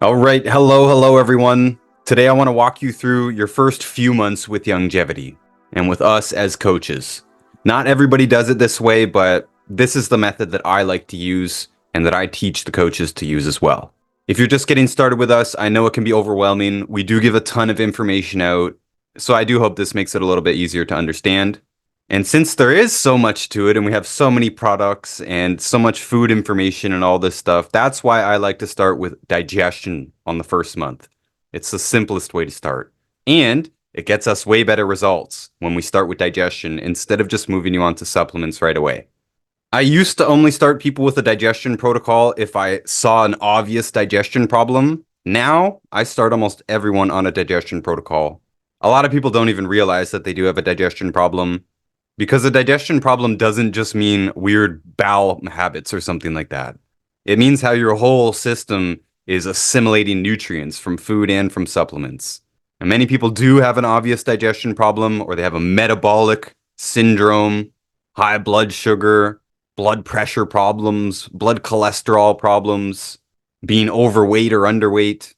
All right, hello everyone. Today I want to walk you through your first few months with Youngevity and with us as coaches. Not everybody does it this way, but this is the method that I like to use and that I teach the coaches to use as well. If you're just getting started with us, I know it can be overwhelming. We do give a ton of information out, so I do hope this makes it a little bit easier to understand. And since there is so much to it and we have so many products and so much food information and all this stuff, that's why I like to start with digestion on the first month. It's the simplest way to start. And it gets us way better results when we start with digestion instead of just moving you on to supplements right away. I used to only start people with a digestion protocol if I saw an obvious digestion problem. Now I start almost everyone on a digestion protocol. A lot of people don't even realize that they do have a digestion problem, because a digestion problem doesn't just mean weird bowel habits or something like that. It means how your whole system is assimilating nutrients from food and from supplements. And many people do have an obvious digestion problem, or they have a metabolic syndrome, high blood sugar, blood pressure problems, blood cholesterol problems, being overweight or underweight.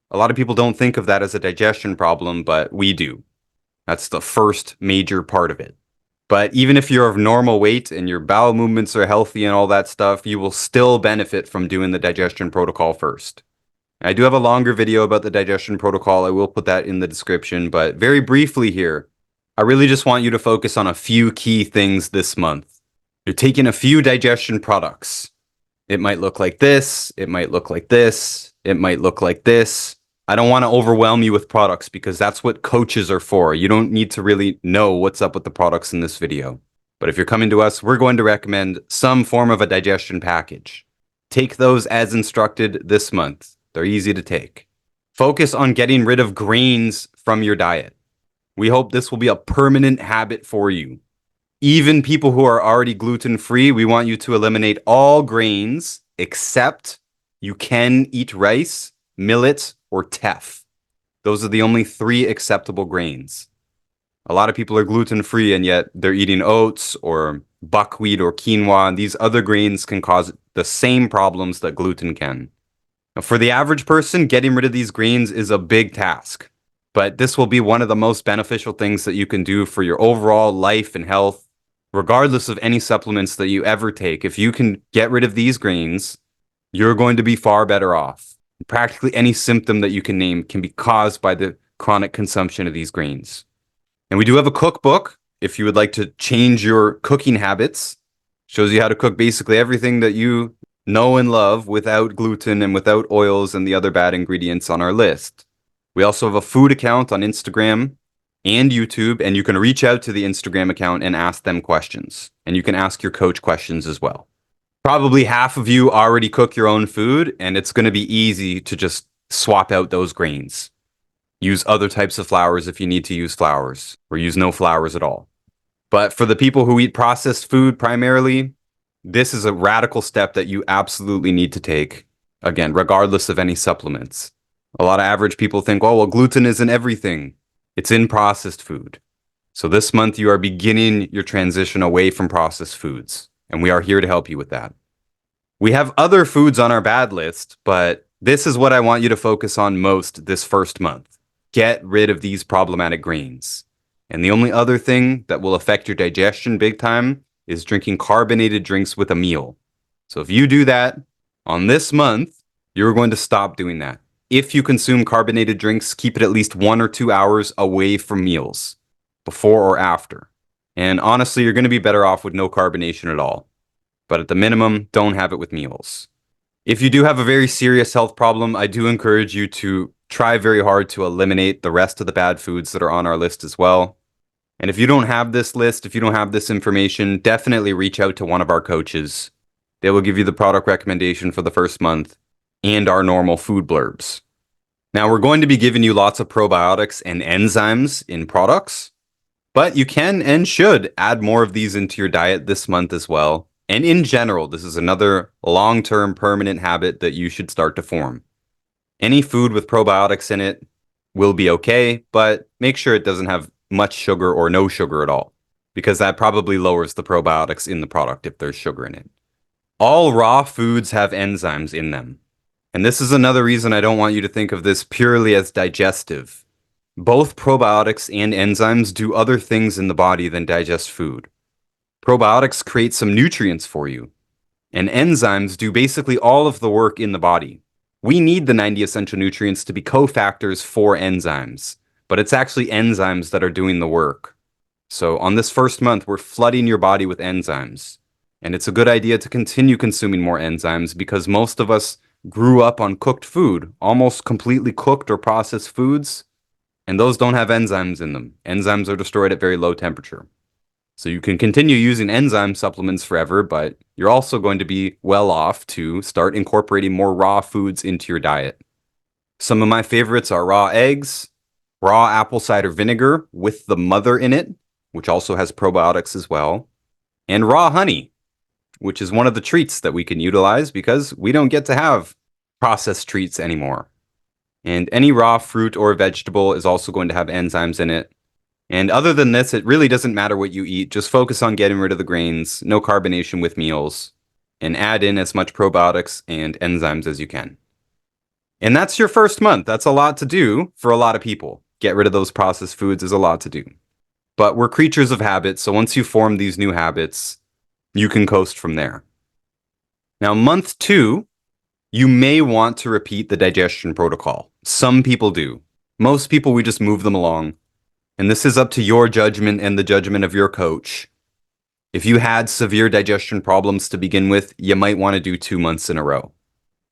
A lot of people don't think of that as a digestion problem, but we do. That's the first major part of it. But even if you're of normal weight and your bowel movements are healthy and all that stuff, you will still benefit from doing the digestion protocol first. I do have a longer video about the digestion protocol. I will put that in the description, but very briefly here, I really just want you to focus on a few key things this month. You're taking a few digestion products. It might look like this, it might look like this, it might look like this. I don't want to overwhelm you with products because that's what coaches are for. You don't need to really know what's up with the products in this video. But if you're coming to us, we're going to recommend some form of a digestion package. Take those as instructed this month. They're easy to take. Focus on getting rid of grains from your diet. We hope this will be a permanent habit for you. Even people who are already gluten-free, we want you to eliminate all grains except you can eat rice, millet, or teff. Those are the only 3 acceptable grains. A lot of people are gluten-free and yet they're eating oats or buckwheat or quinoa, and these other grains can cause the same problems that gluten can. Now, for the average person, getting rid of these grains is a big task, but this will be one of the most beneficial things that you can do for your overall life and health, regardless of any supplements that you ever take. If you can get rid of these grains, you're going to be far better off. Practically any symptom that you can name can be caused by the chronic consumption of these grains. And we do have a cookbook if you would like to change your cooking habits. Shows you how to cook basically everything that you know and love without gluten and without oils and the other bad ingredients on our list. We also have a food account on Instagram and YouTube, and you can reach out to the Instagram account and ask them questions. And you can ask your coach questions as well. Probably half of you already cook your own food, and it's going to be easy to just swap out those grains. Use other types of flours if you need to use flours, or use no flours at all. But for the people who eat processed food primarily, this is a radical step that you absolutely need to take, again, regardless of any supplements. A lot of average people think, oh, well, gluten isn't everything. It's in processed food. So this month you are beginning your transition away from processed foods. And we are here to help you with that. We have other foods on our bad list, but this is what I want you to focus on most this first month. Get rid of these problematic grains. And the only other thing that will affect your digestion big time is drinking carbonated drinks with a meal. So if you do that on this month, you're going to stop doing that. If you consume carbonated drinks, keep it at least 1 or 2 hours away from meals, before or after. And honestly, you're going to be better off with no carbonation at all. But at the minimum, don't have it with meals. If you do have a very serious health problem, I do encourage you to try very hard to eliminate the rest of the bad foods that are on our list as well. And if you don't have this list, if you don't have this information, definitely reach out to one of our coaches. They will give you the product recommendation for the first month and our normal food blurbs. Now, we're going to be giving you lots of probiotics and enzymes in products. But you can and should add more of these into your diet this month as well. And in general, this is another long-term permanent habit that you should start to form. Any food with probiotics in it will be okay, but make sure it doesn't have much sugar or no sugar at all, because that probably lowers the probiotics in the product if there's sugar in it. All raw foods have enzymes in them. And this is another reason I don't want you to think of this purely as digestive. Both probiotics and enzymes do other things in the body than digest food. Probiotics create some nutrients for you, and enzymes do basically all of the work in the body. We need the 90 essential nutrients to be cofactors for enzymes, but it's actually enzymes that are doing the work. So on this first month, we're flooding your body with enzymes. And it's a good idea to continue consuming more enzymes because most of us grew up on cooked food, almost completely cooked or processed foods, and those don't have enzymes in them. Enzymes are destroyed at very low temperature. So you can continue using enzyme supplements forever, but you're also going to be well off to start incorporating more raw foods into your diet. Some of my favorites are raw eggs, raw apple cider vinegar with the mother in it, which also has probiotics as well, and raw honey, which is one of the treats that we can utilize because we don't get to have processed treats anymore. And any raw fruit or vegetable is also going to have enzymes in it. And other than this, it really doesn't matter what you eat. Just focus on getting rid of the grains, no carbonation with meals, and add in as much probiotics and enzymes as you can. And that's your first month. That's a lot to do for a lot of people. Get rid of those processed foods is a lot to do. But we're creatures of habit, so once you form these new habits, you can coast from there. Now, month 2, you may want to repeat the digestion protocol. Some people do. Most people, we just move them along. And this is up to your judgment and the judgment of your coach. If you had severe digestion problems to begin with, you might want to do 2 months in a row.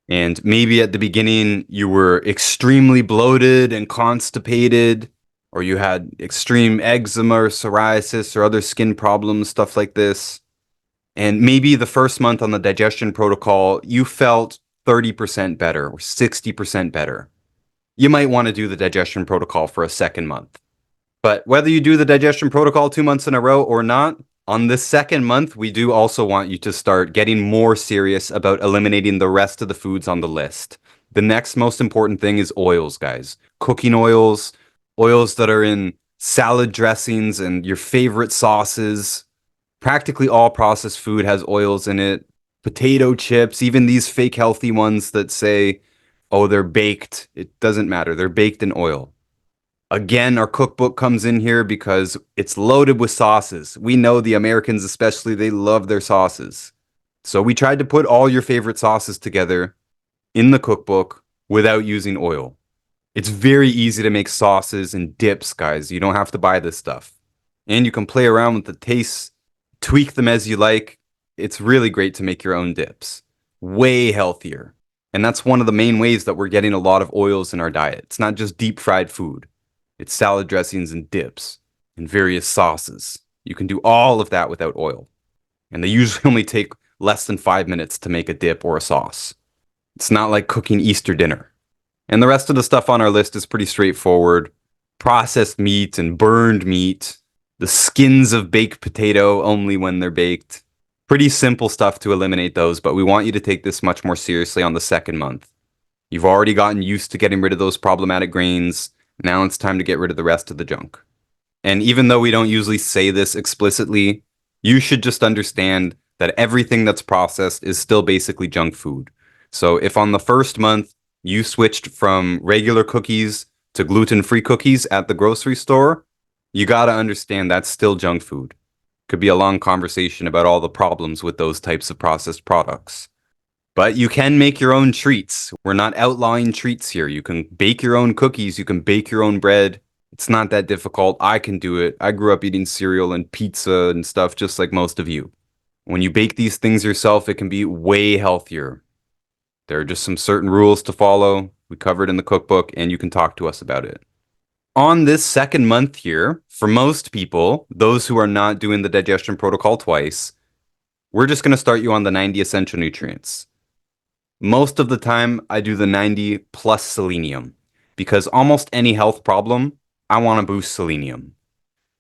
And maybe at the beginning, you were extremely bloated and constipated, or you had extreme eczema or psoriasis or other skin problems, stuff like this. And maybe the first month on the digestion protocol, you felt 30% better or 60% better. You might want to do the digestion protocol for a second month. But whether you do the digestion protocol 2 months in a row or not, on this second month, we do also want you to start getting more serious about eliminating the rest of the foods on the list. The next most important thing is oils, guys. Cooking oils, oils that are in salad dressings and your favorite sauces. Practically all processed food has oils in it. Potato chips, even these fake healthy ones that say, oh, they're baked. It doesn't matter. They're baked in oil. Again, our cookbook comes in here because it's loaded with sauces. We know the Americans especially, they love their sauces. So we tried to put all your favorite sauces together in the cookbook without using oil. It's very easy to make sauces and dips, guys. You don't have to buy this stuff. And you can play around with the tastes, tweak them as you like. It's really great to make your own dips. Way healthier. And that's one of the main ways that we're getting a lot of oils in our diet. It's not just deep fried food. It's salad dressings and dips and various sauces. You can do all of that without oil. And they usually only take less than 5 minutes to make a dip or a sauce. It's not like cooking Easter dinner. And the rest of the stuff on our list is pretty straightforward. Processed meat and burned meat. The skins of baked potato only when they're baked. Pretty simple stuff to eliminate those, but we want you to take this much more seriously on the second month. You've already gotten used to getting rid of those problematic grains. Now it's time to get rid of the rest of the junk. And even though we don't usually say this explicitly, you should just understand that everything that's processed is still basically junk food. So if on the first month you switched from regular cookies to gluten-free cookies at the grocery store, you gotta understand that's still junk food. Could be a long conversation about all the problems with those types of processed products. But you can make your own treats. We're not outlawing treats here. You can bake your own cookies. You can bake your own bread. It's not that difficult. I can do it. I grew up eating cereal and pizza and stuff just like most of you. When you bake these things yourself, it can be way healthier. There are just some certain rules to follow. We cover it in the cookbook, and you can talk to us about it. On this second month here, for most people, those who are not doing the digestion protocol twice, we're just going to start you on the 90 essential nutrients. Most of the time, I do the 90 plus selenium because almost any health problem, I want to boost selenium.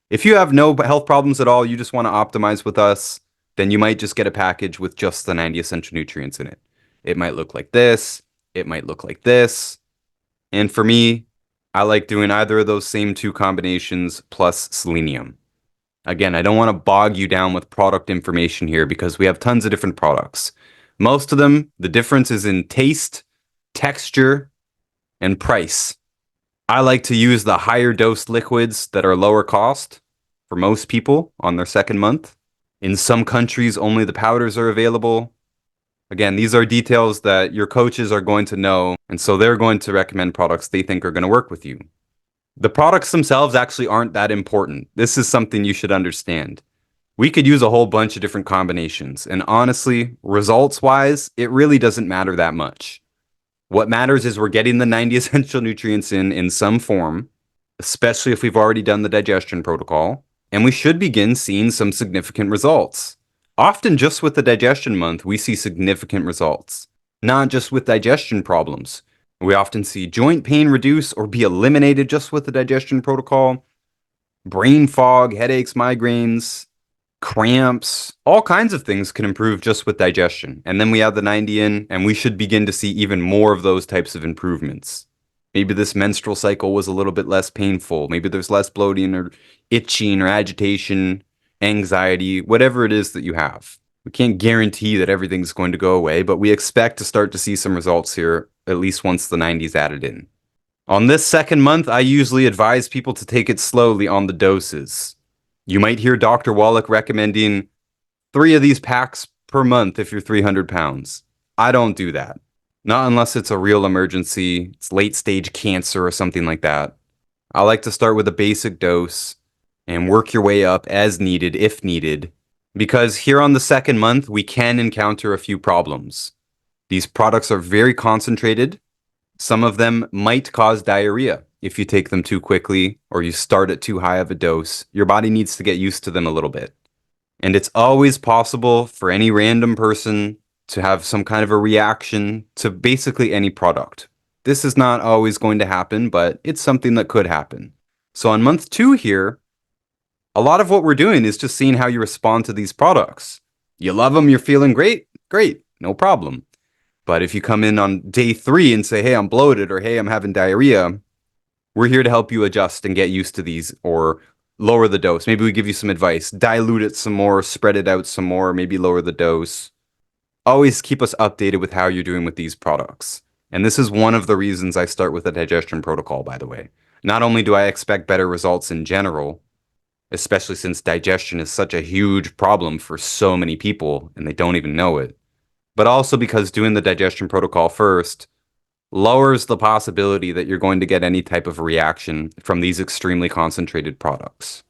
If you have no health problems at all, you just want to optimize with us, then you might just get a package with just the 90 essential nutrients in it. It might look like this. It might look like this. And for me, I like doing either of those same 2 combinations plus selenium. Again, I don't want to bog you down with product information here because we have tons of different products. Most of them, the difference is in taste texture, and price. I like to use the higher dose liquids that are lower cost for most people on their second month. In some countries, only the powders are available. Again, these are details that your coaches are going to know, and so they're going to recommend products they think are going to work with you. The products themselves actually aren't that important. This is something you should understand. We could use a whole bunch of different combinations, and honestly, results-wise, it really doesn't matter that much. What matters is we're getting the 90 essential nutrients in some form, especially if we've already done the digestion protocol, and we should begin seeing some significant results. Often just with the digestion month, we see significant results, not just with digestion problems. We often see joint pain reduce or be eliminated just with the digestion protocol, brain fog, headaches, migraines, cramps, all kinds of things can improve just with digestion. And then we add the 90 in, and we should begin to see even more of those types of improvements. Maybe this menstrual cycle was a little bit less painful. Maybe there's less bloating or itching or agitation, anxiety, whatever it is that you have. We can't guarantee that everything's going to go away, but we expect to start to see some results here, at least once the 90's added in. On this second month, I usually advise people to take it slowly on the doses. You might hear Dr. Wallach recommending 3 of these packs per month if you're 300 pounds. I don't do that. Not unless it's a real emergency, it's late stage cancer or something like that. I like to start with a basic dose and work your way up as needed, if needed, because here on the second month, we can encounter a few problems. These products are very concentrated. Some of them might cause diarrhea if you take them too quickly or you start at too high of a dose. Your body needs to get used to them a little bit. And it's always possible for any random person to have some kind of a reaction to basically any product. This is not always going to happen, but it's something that could happen. So on month 2 here, a lot of what we're doing is just seeing how you respond to these products. You love them, you're feeling great, no problem. But if you come in on day 3 and say, hey, I'm bloated, or hey, I'm having diarrhea, we're here to help you adjust and get used to these, or lower the dose. Maybe we give you some advice, dilute it some more, spread it out some more, maybe lower the dose. Always keep us updated with how you're doing with these products. And this is one of the reasons I start with a digestion protocol, by the way. Not only do I expect better results in general, especially since digestion is such a huge problem for so many people and they don't even know it, but also because doing the digestion protocol first lowers the possibility that you're going to get any type of reaction from these extremely concentrated products,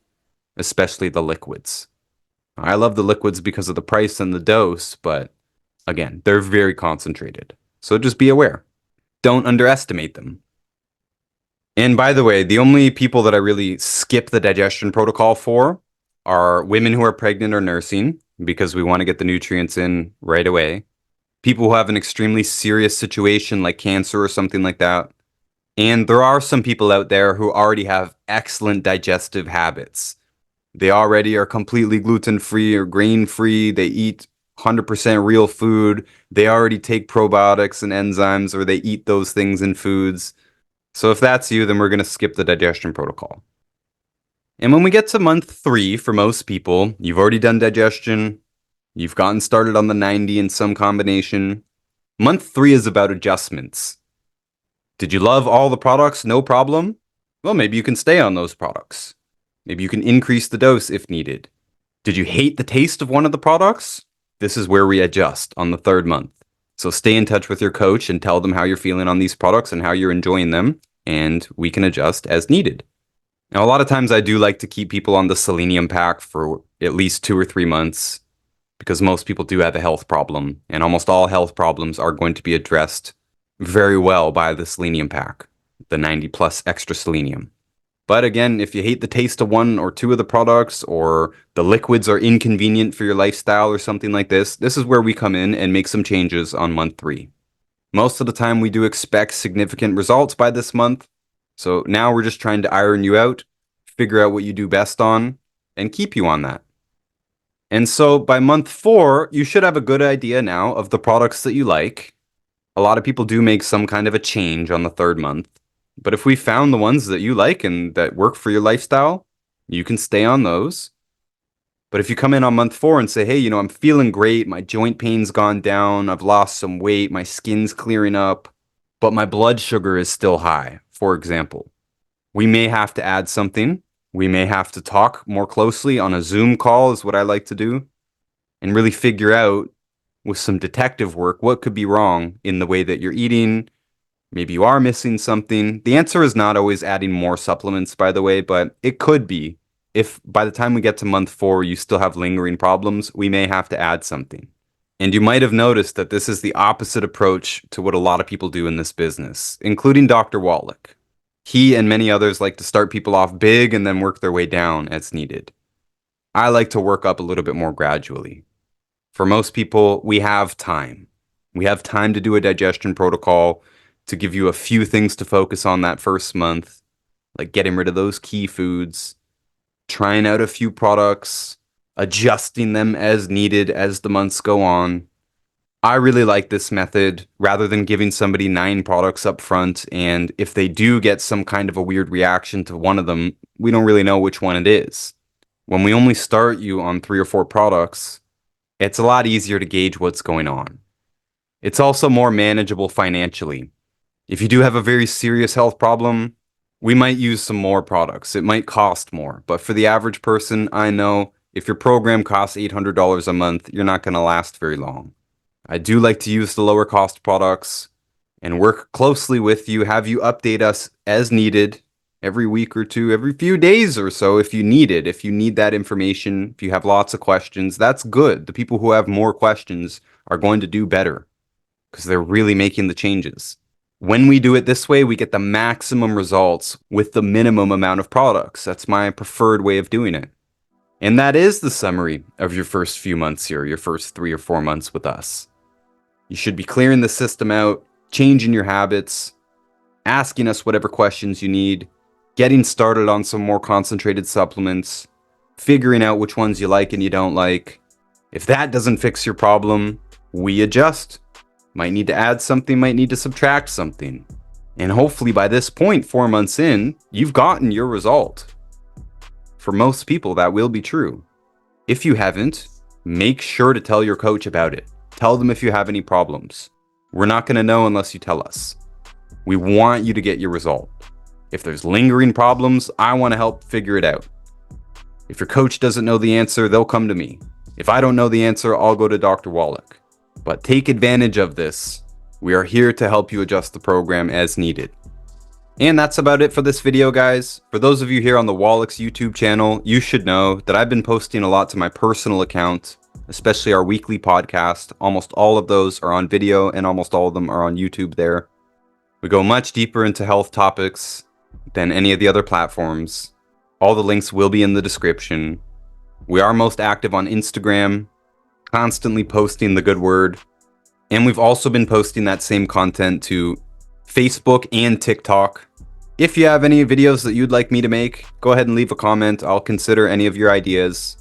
especially the liquids. I love the liquids because of the price and the dose, but again, they're very concentrated. So just be aware. Don't underestimate them. And by the way, the only people that I really skip the digestion protocol for are women who are pregnant or nursing, because we want to get the nutrients in right away. People who have an extremely serious situation like cancer or something like that. And there are some people out there who already have excellent digestive habits. They already are completely gluten-free or grain-free. They eat 100% real food. They already take probiotics and enzymes, or they eat those things in foods. So if that's you, then we're going to skip the digestion protocol. And when we get to month 3, for most people, you've already done digestion. You've gotten started on the 90 in some combination. Month 3 is about adjustments. Did you love all the products? No problem. Well, maybe you can stay on those products. Maybe you can increase the dose if needed. Did you hate the taste of one of the products? This is where we adjust on the 3rd month. So stay in touch with your coach and tell them how you're feeling on these products and how you're enjoying them, and we can adjust as needed. Now, a lot of times I do like to keep people on the selenium pack for at least 2 or 3 months, because most people do have a health problem, and almost all health problems are going to be addressed very well by the selenium pack, the 90 plus extra selenium. But again, if you hate the taste of 1 or 2 of the products, or the liquids are inconvenient for your lifestyle or something like this is where we come in and make some changes on month 3. Most of the time we do expect significant results by this month. So now we're just trying to iron you out, figure out what you do best on, and keep you on that. And so by month 4, you should have a good idea now of the products that you like. A lot of people do make some kind of a change on the 3rd month. But if we found the ones that you like and that work for your lifestyle, you can stay on those. But if you come in on month 4 and say, hey, I'm feeling great, my joint pain's gone down, I've lost some weight, my skin's clearing up, but my blood sugar is still high, for example. We may have to add something. We may have to talk more closely on a Zoom call is what I like to do, and really figure out with some detective work what could be wrong in the way that you're eating. Maybe you are missing something. The answer is not always adding more supplements, by the way, but it could be. If by the time we get to month 4, you still have lingering problems, we may have to add something. And you might have noticed that this is the opposite approach to what a lot of people do in this business, including Dr. Wallach. He and many others like to start people off big and then work their way down as needed. I like to work up a little bit more gradually. For most people, we have time. We have time to do a digestion protocol, to give you a few things to focus on that first month, like getting rid of those key foods, trying out a few products, adjusting them as needed as the months go on. I really like this method rather than giving somebody 9 products up front, and if they do get some kind of a weird reaction to one of them, we don't really know which one it is. When we only start you on 3 or 4 products, it's a lot easier to gauge what's going on. It's also more manageable financially. If you do have a very serious health problem, we might use some more products. It might cost more, but for the average person, I know if your program costs $800 a month, you're not going to last very long. I do like to use the lower cost products and work closely with you, have you update us as needed every week or two, every few days or so if you need it. If you need that information, if you have lots of questions, that's good. The people who have more questions are going to do better because they're really making the changes. When we do it this way, we get the maximum results with the minimum amount of products. That's my preferred way of doing it. And that is the summary of your first few months here, your first 3 or 4 months with us. You should be clearing the system out, changing your habits, asking us whatever questions you need, getting started on some more concentrated supplements, figuring out which ones you like and you don't like. If that doesn't fix your problem, we adjust. Might need to add something, might need to subtract something. And hopefully by this point, 4 months in, you've gotten your result. For most people, that will be true. If you haven't, make sure to tell your coach about it. Tell them if you have any problems. We're not going to know unless you tell us. We want you to get your result. If there's lingering problems, I want to help figure it out. If your coach doesn't know the answer, they'll come to me. If I don't know the answer, I'll go to Dr. Wallach. But take advantage of this. We are here to help you adjust the program as needed. And that's about it for this video, guys. For those of you here on the Wallach's YouTube channel, you should know that I've been posting a lot to my personal account, especially our weekly podcast. Almost all of those are on video and almost all of them are on YouTube there. We go much deeper into health topics than any of the other platforms. All the links will be in the description. We are most active on Instagram, constantly posting the good word. And we've also been posting that same content to Facebook and TikTok. If you have any videos that you'd like me to make, go ahead and leave a comment. I'll consider any of your ideas.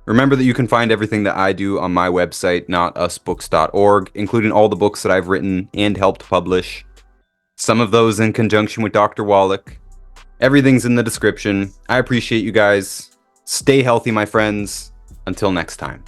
Remember that you can find everything that I do on my website, notusbooks.org, including all the books that I've written and helped publish. Some of those in conjunction with Dr. Wallach. Everything's in the description. I appreciate you guys. Stay healthy, my friends. Until next time.